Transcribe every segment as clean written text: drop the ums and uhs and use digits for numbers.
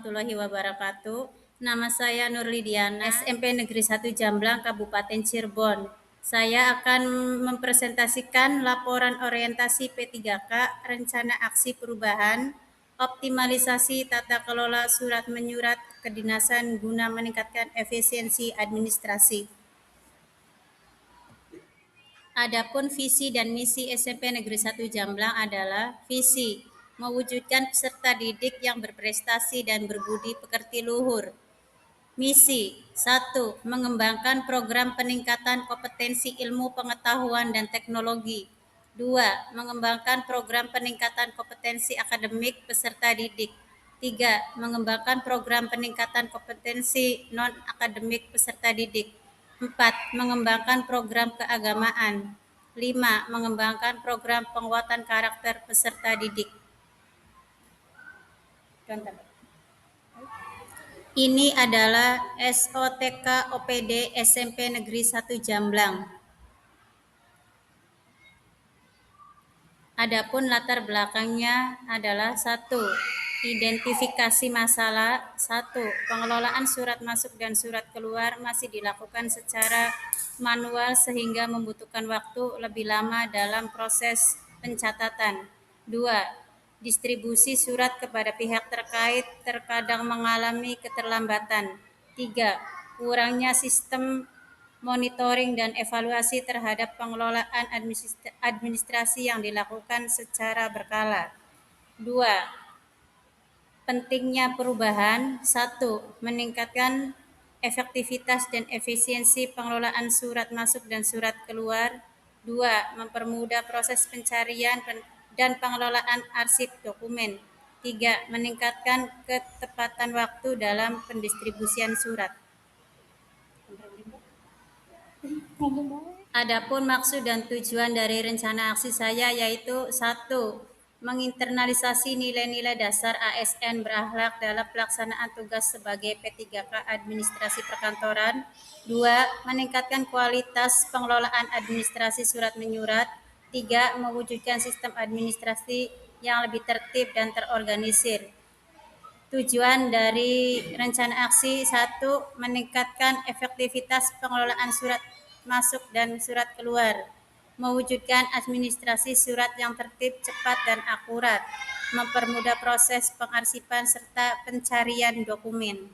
warahmatullahi wabarakatuh. Nama saya Nur Lidiana, SMP Negeri 1 Jamblang, Kabupaten Cirebon. Saya akan mempresentasikan laporan orientasi P3K, rencana aksi perubahan, optimalisasi tata kelola surat menyurat kedinasan guna meningkatkan efisiensi administrasi. Adapun visi dan misi SMP Negeri 1 Jamblang adalah visi mewujudkan peserta didik yang berprestasi dan berbudi pekerti luhur. Misi 1. Mengembangkan program peningkatan kompetensi ilmu pengetahuan dan teknologi. 2. Mengembangkan program peningkatan kompetensi akademik peserta didik. 3. Mengembangkan program peningkatan kompetensi non-akademik peserta didik. 4. Mengembangkan program keagamaan. 5. Mengembangkan program penguatan karakter peserta didik. Ini adalah SOTK OPD SMP Negeri 1 Jamblang. Adapun latar belakangnya adalah 1. Identifikasi masalah. 1. Pengelolaan surat masuk dan surat keluar masih dilakukan secara manual sehingga membutuhkan waktu lebih lama dalam proses pencatatan. 2. Distribusi surat kepada pihak terkait terkadang mengalami keterlambatan. 3. Kurangnya sistem monitoring dan evaluasi terhadap pengelolaan administrasi yang dilakukan secara berkala. 2. Pentingnya perubahan. 1. Meningkatkan efektivitas dan efisiensi pengelolaan surat masuk dan surat keluar. 2. Mempermudah proses pencarian dan pengelolaan arsip dokumen. 3. Meningkatkan ketepatan waktu dalam pendistribusian surat. Adapun maksud dan tujuan dari rencana aksi saya yaitu 1. Menginternalisasi nilai-nilai dasar ASN berakhlak dalam pelaksanaan tugas sebagai P3K administrasi perkantoran. 2. Meningkatkan kualitas pengelolaan administrasi surat menyurat. 3. Mewujudkan sistem administrasi yang lebih tertib dan terorganisir. Tujuan dari rencana aksi 1. Meningkatkan efektivitas pengelolaan surat masuk dan surat keluar, mewujudkan administrasi surat yang tertib, cepat, dan akurat, mempermudah proses pengarsipan serta pencarian dokumen.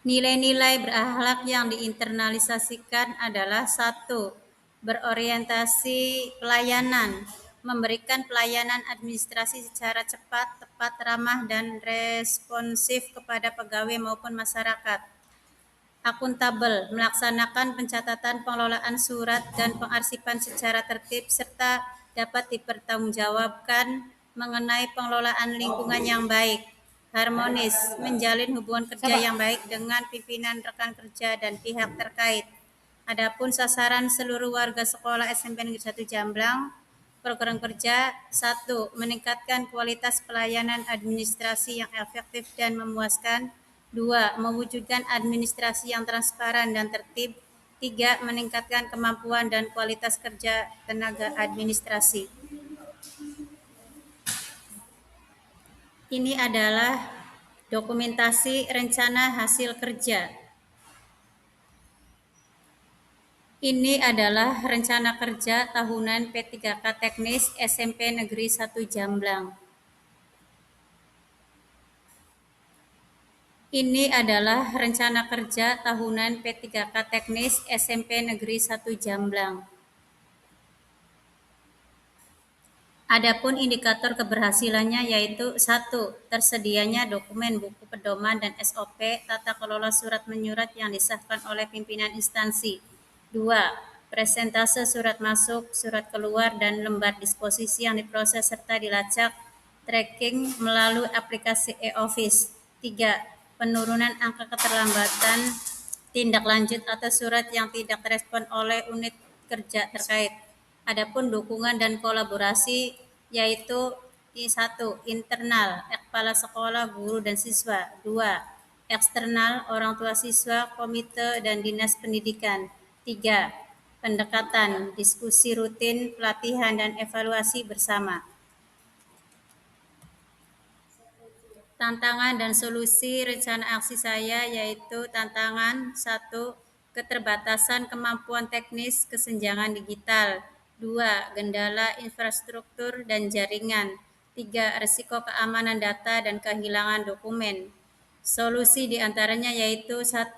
Nilai-nilai berakhlak yang diinternalisasikan adalah 1. Berorientasi pelayanan, memberikan pelayanan administrasi secara cepat, tepat, ramah, dan responsif kepada pegawai maupun masyarakat. Akuntabel, melaksanakan pencatatan pengelolaan surat dan pengarsipan secara tertib serta dapat dipertanggungjawabkan mengenai pengelolaan lingkungan yang baik. Harmonis, menjalin hubungan kerja yang baik dengan pimpinan rekan kerja dan pihak terkait. Adapun sasaran seluruh warga sekolah SMP Negeri 1 Jamblang, program kerja 1. Meningkatkan kualitas pelayanan administrasi yang efektif dan memuaskan. 2. Mewujudkan administrasi yang transparan dan tertib. 3. Meningkatkan kemampuan dan kualitas kerja tenaga administrasi. Ini adalah dokumentasi rencana hasil kerja. Ini adalah rencana kerja tahunan P3K Teknis SMP Negeri 1 Jamblang. Ini adalah rencana kerja tahunan P3K Teknis SMP Negeri 1 Jamblang. Adapun indikator keberhasilannya yaitu 1. Tersedianya dokumen buku pedoman dan SOP tata kelola surat menyurat yang disahkan oleh pimpinan instansi. 2. Presentase surat masuk, surat keluar, dan lembar disposisi yang diproses serta dilacak tracking melalui aplikasi e-office. 3. Penurunan angka keterlambatan tindak lanjut atas surat yang tidak direspon oleh unit kerja terkait. Adapun dukungan dan kolaborasi yaitu 1. Internal, kepala sekolah, guru, dan siswa. 2. Eksternal, orang tua siswa, komite, dan dinas pendidikan. 3. Pendekatan, diskusi rutin, pelatihan, dan evaluasi bersama. Tantangan dan solusi rencana aksi saya yaitu tantangan 1. Keterbatasan kemampuan teknis kesenjangan digital. 2. Gendala infrastruktur dan jaringan. 3. Risiko keamanan data dan kehilangan dokumen. Solusi diantaranya yaitu 1.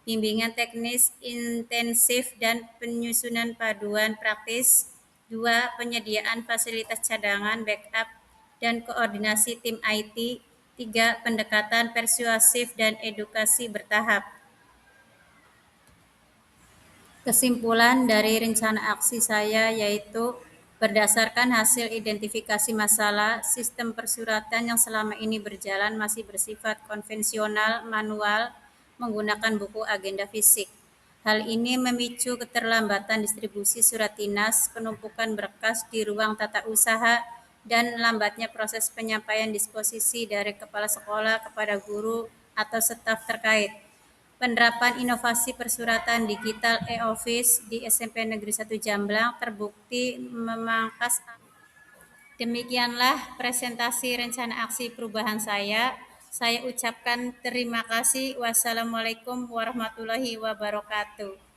Bimbingan teknis intensif dan penyusunan paduan praktis. 2. Penyediaan fasilitas cadangan backup dan koordinasi tim IT. 3. Pendekatan persuasif dan edukasi bertahap. Kesimpulan dari rencana aksi saya yaitu berdasarkan hasil identifikasi masalah, sistem persuratan yang selama ini berjalan masih bersifat konvensional, manual, menggunakan buku agenda fisik. Hal ini memicu keterlambatan distribusi surat dinas, penumpukan berkas di ruang tata usaha, dan lambatnya proses penyampaian disposisi dari kepala sekolah kepada guru atau staf terkait. Penerapan inovasi persuratan digital e-office di SMP Negeri 1 Jamblang terbukti memangkas. Demikianlah presentasi rencana aksi perubahan saya. Saya ucapkan terima kasih. Wassalamualaikum warahmatullahi wabarakatuh.